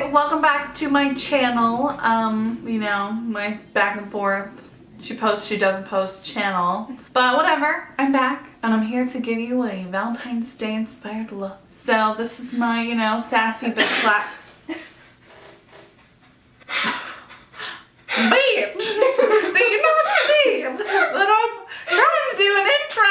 Hey, welcome back to my channel. You know, my back and forth, she posts, she doesn't post channel. But whatever, I'm back and I'm here to give you a Valentine's Day inspired look. So this is my, you know, sassy bitch clap. Bitch! Do you not see that I'm trying to do an intro?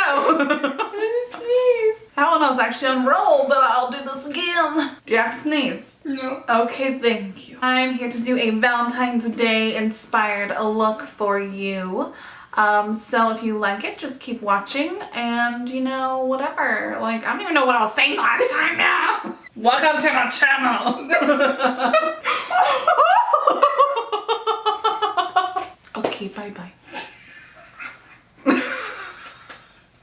That one I was actually on roll, but I'll do this again. Do you have to sneeze? No. Okay, thank you. I'm here to do a Valentine's Day inspired look for you. So if you like it, just keep watching and, you know, whatever. Like, I don't even know what I was saying last time now. Welcome to my channel. Okay, bye-bye.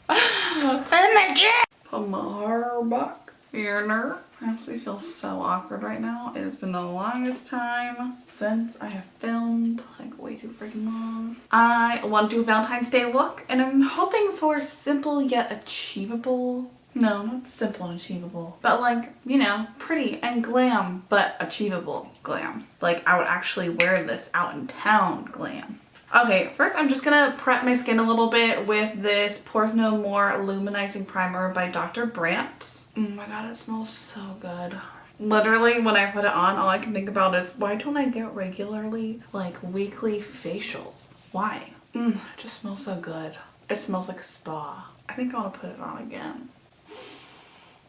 Oh my God. Put my hair back in there. I actually feel so awkward right now. It has been the longest time since I have filmed, like way too freaking long. I want to do a Valentine's Day look and I'm hoping for simple yet achievable. No, not simple and achievable, but like, you know, pretty and glam, but achievable glam. Like I would actually wear this out in town glam. Okay, first I'm just gonna prep my skin a little bit with this Pores No More Illuminizing Primer by Dr. Brant. Oh my God, it smells so good. Literally, when I put it on, all I can think about is, why don't I get regularly, like, weekly facials? Why? It just smells so good. It smells like a spa. I think I want to put it on again.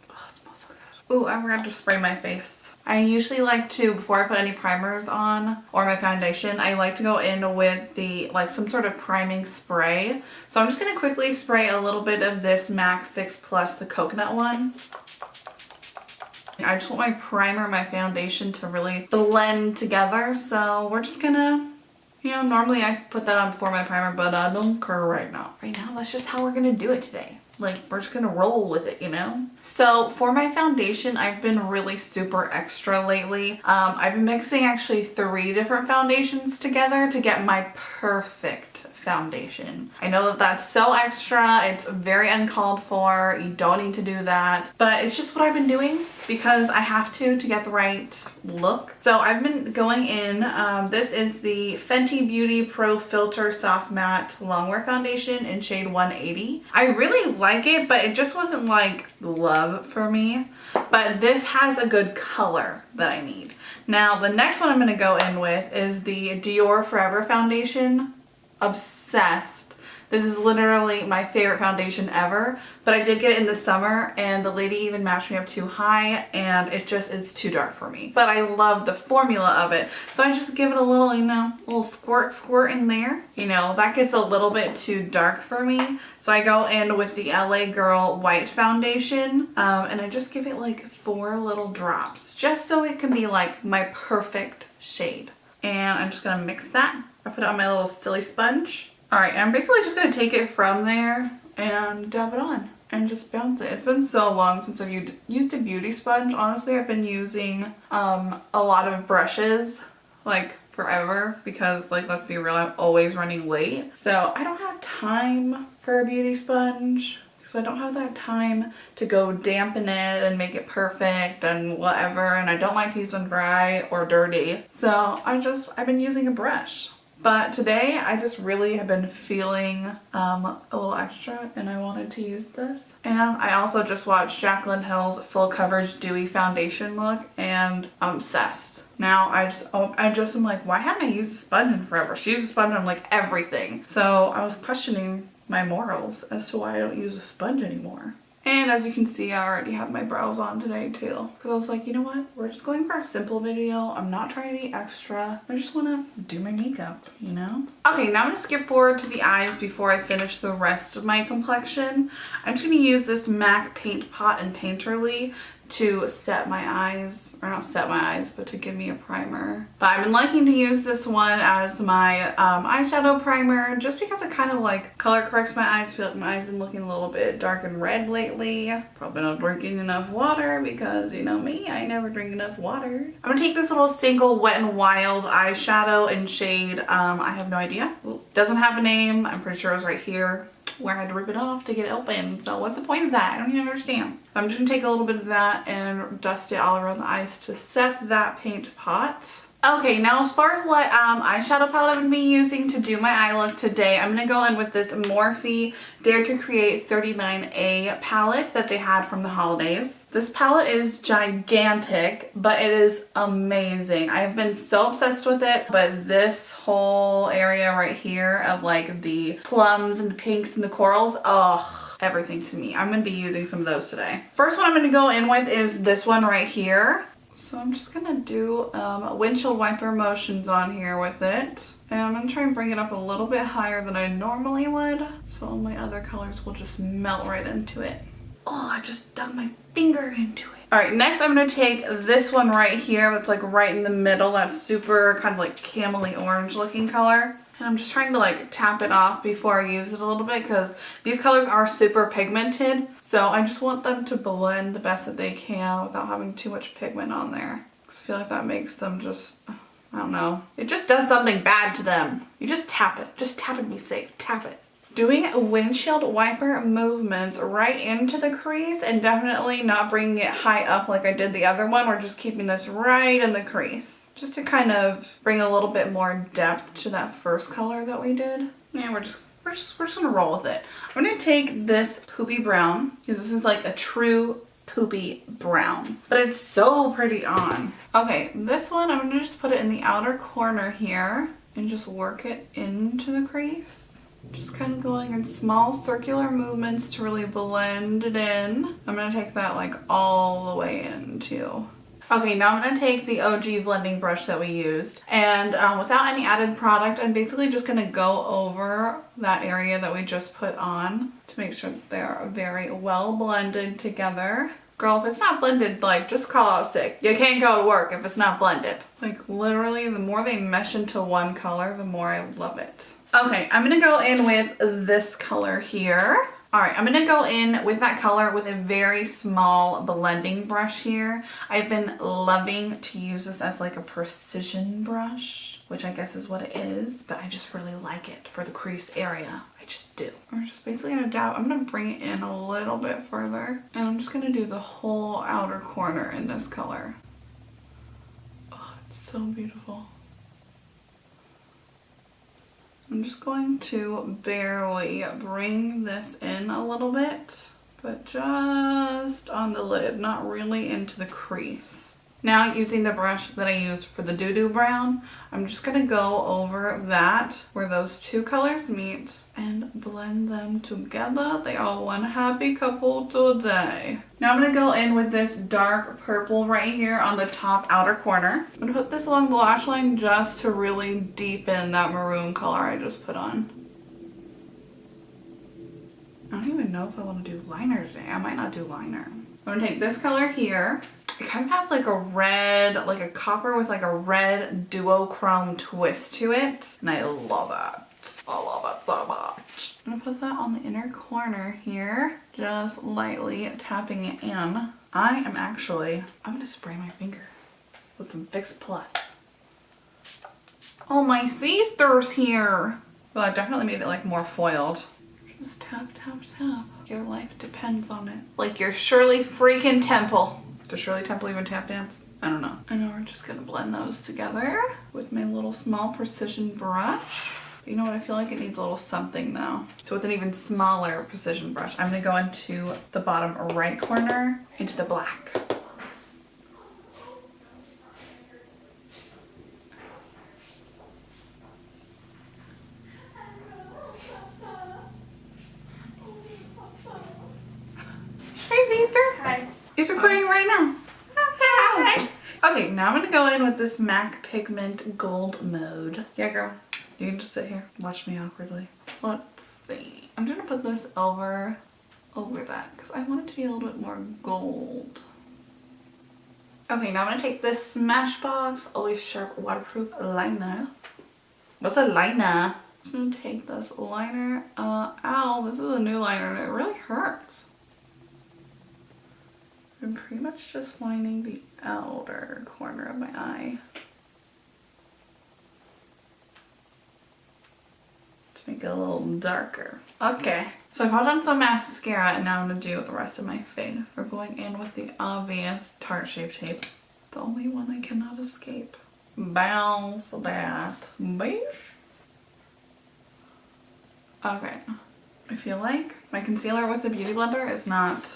Oh, it smells so good. Ooh, I forgot to spray my face. I usually like to, before I put any primers on or my foundation, I like to go in with the, like, some sort of priming spray. So I'm just going to quickly spray a little bit of this MAC Fix Plus, the coconut one. I just want my primer and my foundation to really blend together. So we're just gonna, you know, normally I put that on before my primer, but I don't care right now. Right now, that's just how we're gonna do it today. Like, we're just gonna roll with it, you know? So for my foundation, I've been really super extra lately. I've been mixing actually 3 different foundations together to get my perfect foundation. I know that that's so extra, it's very uncalled for, you don't need to do that, but it's just what I've been doing because I have to get the right look. So I've been going in, this is the Fenty Beauty Pro Filter Soft Matte Longwear Foundation in shade 180. I really like it, but it just wasn't like love for me, but this has a good color that I need. Now the next one I'm going to go in with is the Dior Forever Foundation. Obsessed. This is literally my favorite foundation ever, but I did get it in the summer and the lady even matched me up too high and it just is too dark for me. But I love the formula of it. So I just give it a little, you know, little squirt in there. You know, that gets a little bit too dark for me. So I go in with the LA Girl White Foundation and I just give it like 4 little drops just so it can be like my perfect shade. And I'm just gonna mix that. I put it on my little silly sponge. All right, and I'm basically just gonna take it from there and dab it on and just bounce it. It's been so long since I've used a beauty sponge. Honestly, I've been using a lot of brushes, like forever, because like, let's be real, I'm always running late. So I don't have time for a beauty sponge. I don't have that time to go dampen it and make it perfect and whatever, and I don't like to use them dry or dirty. So I've been using a brush. But today I just really have been feeling a little extra and I wanted to use this. And I also just watched Jaclyn Hill's Full Coverage Dewy Foundation look and I'm obsessed. Now I just am like, why haven't I used a sponge in forever? She uses a sponge on like everything. So I was questioning my morals as to why I don't use a sponge anymore. And as you can see, I already have my brows on today too. Because I was like, you know what? We're just going for a simple video. I'm not trying to be extra. I just want to do my makeup, you know? Okay, now I'm going to skip forward to the eyes before I finish the rest of my complexion. I'm just going to use this MAC Paint Pot and Painterly to set my eyes, or not set my eyes, but to give me a primer. But I've been liking to use this one as my eyeshadow primer just because it kind of like color corrects my eyes. I feel like my eyes have been looking a little bit dark and red lately. Probably not drinking enough water because, you know me, I never drink enough water. I'm gonna take this little single Wet n Wild eyeshadow in shade, I have no idea. Doesn't have a name. I'm pretty sure it was right here. where I had to rip it off to get it open. So what's the point of that? I don't even understand. I'm just gonna take a little bit of that and dust it all around the eyes to set that paint pot. Okay, now as far as what eyeshadow palette I'm going to be using to do my eye look today, I'm going to go in with this Morphe Dare to Create 39A palette that they had from the holidays. This palette is gigantic, but it is amazing. I've been so obsessed with it, but this whole area right here of like the plums and the pinks and the corals, oh, everything to me. I'm going to be using some of those today. First one I'm going to go in with is this one right here. So I'm just gonna do windshield wiper motions on here with it. And I'm gonna try and bring it up a little bit higher than I normally would. So all my other colors will just melt right into it. Oh, I just dug my finger into it. All right, next I'm gonna take this one right here that's like right in the middle. That's super kind of like camely orange looking color. And I'm just trying to like tap it off before I use it a little bit because these colors are super pigmented. So I just want them to blend the best that they can without having too much pigment on there. Because I feel like that makes them just, I don't know. It just does something bad to them. You just tap it. Just tap it and be safe. Tap it. Doing windshield wiper movements right into the crease and definitely not bringing it high up like I did the other one. We're just keeping this right in the crease. Just to kind of bring a little bit more depth to that first color that we did. Yeah, we're just gonna roll with it. I'm gonna take this poopy brown because this is like a true poopy brown, but it's so pretty on. Okay, this one I'm gonna just put it in the outer corner here and just work it into the crease. Just kind of going in small circular movements to really blend it in. I'm gonna take that like all the way in too. Okay, now I'm going to take the OG blending brush that we used and without any added product, I'm basically just going to go over that area that we just put on to make sure that they are very well blended together. Girl, if it's not blended, like, just call out sick. You can't go to work if it's not blended. Like, literally, the more they mesh into one color, the more I love it. Okay, I'm going to go in with this color here. All right, I'm gonna go in with that color with a very small blending brush here. I've been loving to use this as like a precision brush, which I guess is what it is, but I just really like it for the crease area. I just do. We're just basically gonna dab. I'm gonna bring it in a little bit further, and I'm just gonna do the whole outer corner in this color. Oh, it's so beautiful. I'm just going to barely bring this in a little bit, but just on the lid, not really into the crease. Now using the brush that I used for the doo-doo brown, I'm just gonna go over that where those two colors meet and blend them together. They are one happy couple today. Now I'm gonna go in with this dark purple right here on the top outer corner. I'm gonna put this along the lash line just to really deepen that maroon color I just put on. I don't even know if I want to do liner today. I might not do liner. I'm gonna take this color here. It kind of has like a red, like a copper with like a red duochrome twist to it. And I love that. I love it so much. I'm gonna put that on the inner corner here, just lightly tapping it in. I'm gonna spray my finger with some Fix Plus. Oh, my sisters here. Well, I definitely made it like more foiled. Just tap, tap, tap. Your life depends on it. Like your Shirley freaking Temple. Does Shirley Temple even tap dance? I don't know. I know we're just gonna blend those together with my little small precision brush. You know what? I feel like it needs a little something though. So with an even smaller precision brush, I'm gonna go into the bottom right corner into the black. He's recording right now. Hi. Okay, now I'm gonna go in with this MAC Pigment Gold Mode. Yeah, girl. You can just sit here. Watch me awkwardly. Let's see. I'm gonna put this over that because I want it to be a little bit more gold. Okay, now I'm gonna take this Smashbox Always Sharp Waterproof Liner. What's a liner? I'm gonna take this liner. Ow, this is a new liner and it really hurts. I'm pretty much just lining the outer corner of my eye to to make it a little darker. Okay, so I put on some mascara and now I'm going to do the rest of my face. We're going in with the obvious Tarte Shape Tape. The only one I cannot escape. Bounce that, bitch. Okay, I feel like my concealer with the Beauty Blender is not,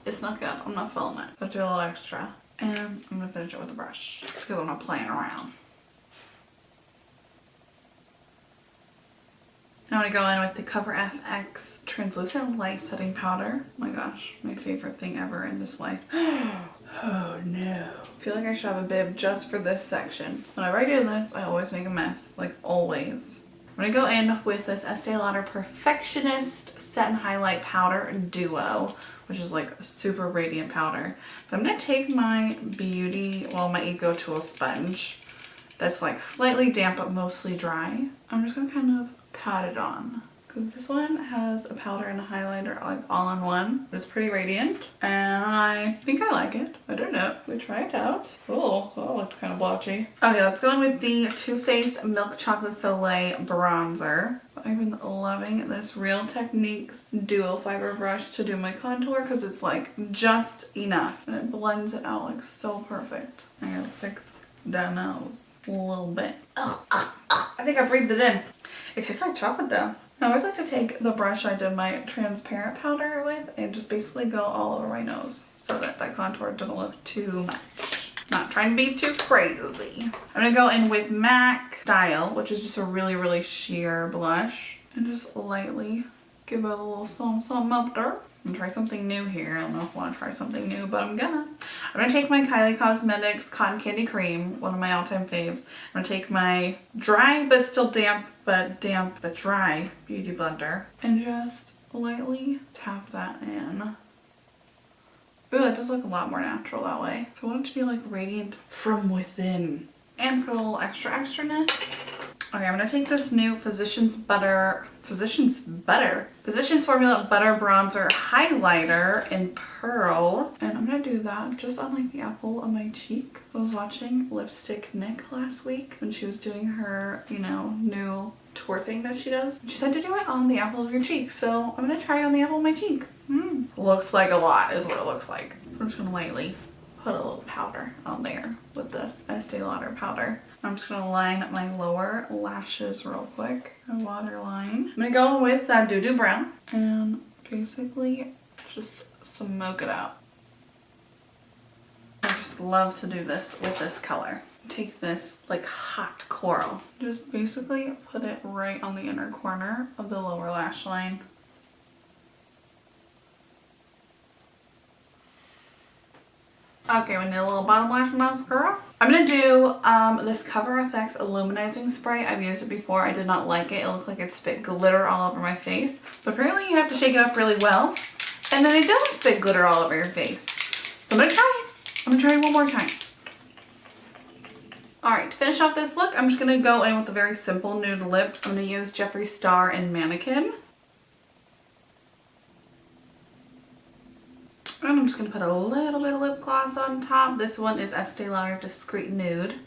it's not good. I'm not feeling it. I'll do a little extra. And I'm going to finish it with a brush because I'm not playing around. Now I'm going to go in with the Cover FX Translucent Light Setting Powder. Oh my gosh, my favorite thing ever in this life. Oh no. I feel like I should have a bib just for this section. Whenever I do this, I always make a mess. Like always. I'm going to go in with this Estee Lauder Perfectionist Set and Highlight Powder Duo, which is like a super radiant powder. But I'm going to take my my Eco Tool sponge that's like slightly damp but mostly dry. I'm just going to kind of pat it on. Because this one has a powder and a highlighter like all in one. It's pretty radiant and I think I like it. I don't know. We try it out. Oh, that looked kind of blotchy. Okay, let's go in with the Too Faced Milk Chocolate Soleil Bronzer. I've been loving this Real Techniques dual fiber brush to do my contour because it's like just enough and it blends it out like so perfect. I'm gonna fix that nose a little bit. Oh, I think I breathed it in. It tastes like chocolate though. I always like to take the brush I did my transparent powder with and just basically go all over my nose so that that contour doesn't look too much. Not trying to be too crazy. I'm gonna go in with MAC Style, which is just a really sheer blush, and just lightly give it a little something up there. I'm gonna try something new here. I don't know if I want to try something new, but I'm gonna take my Kylie Cosmetics Cotton Candy Cream, one of my all-time faves. I'm gonna take my dry but still damp but dry Beauty Blender and just lightly tap that in. Ooh, it does look a lot more natural that way. So I want it to be like radiant from within. And for a little extraness. Okay, I'm gonna take this new Physicians Formula Butter Bronzer Highlighter in Pearl. And I'm gonna do that just on like the apple of my cheek. I was watching Lipstick Nick last week when she was doing her, you know, new tour thing that she does. She said to do it on the apple of your cheek. So I'm gonna try it on the apple of my cheek. Looks like a lot is what it looks like. So I'm just gonna lightly put a little powder on there with this Estee Lauder powder. I'm just gonna line my lower lashes real quick. A waterline. I'm gonna go with that Doo Doo Brown and basically just smoke it out. I just love to do this with this color. Take this like hot coral. Just basically put it right on the inner corner of the lower lash line. Okay, we need a little bottom lash mascara. I'm gonna do this Cover FX Illuminizing Spray. I've used it before. I did not like it. It looked like it spit glitter all over my face. But apparently you have to shake it up really well. And then it doesn't spit glitter all over your face. So I'm gonna try it. I'm gonna try it one more time. Alright, to finish off this look, I'm just gonna go in with a very simple nude lip. I'm gonna use Jeffree Star and Mannequin. And I'm just going to put a little bit of lip gloss on top. This one is Estee Lauder Discreet Nude. It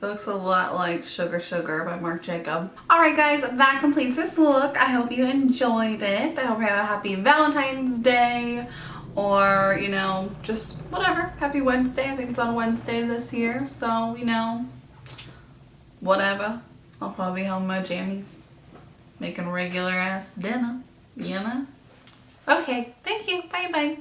looks a lot like Sugar Sugar by Marc Jacob. Alright guys, that completes this look. I hope you enjoyed it. I hope you have a happy Valentine's Day or, you know, just whatever. Happy Wednesday. I think it's on a Wednesday this year. So, you know, whatever. I'll probably be home in my jammies making regular ass dinner, you know. Okay, thank you. Bye bye.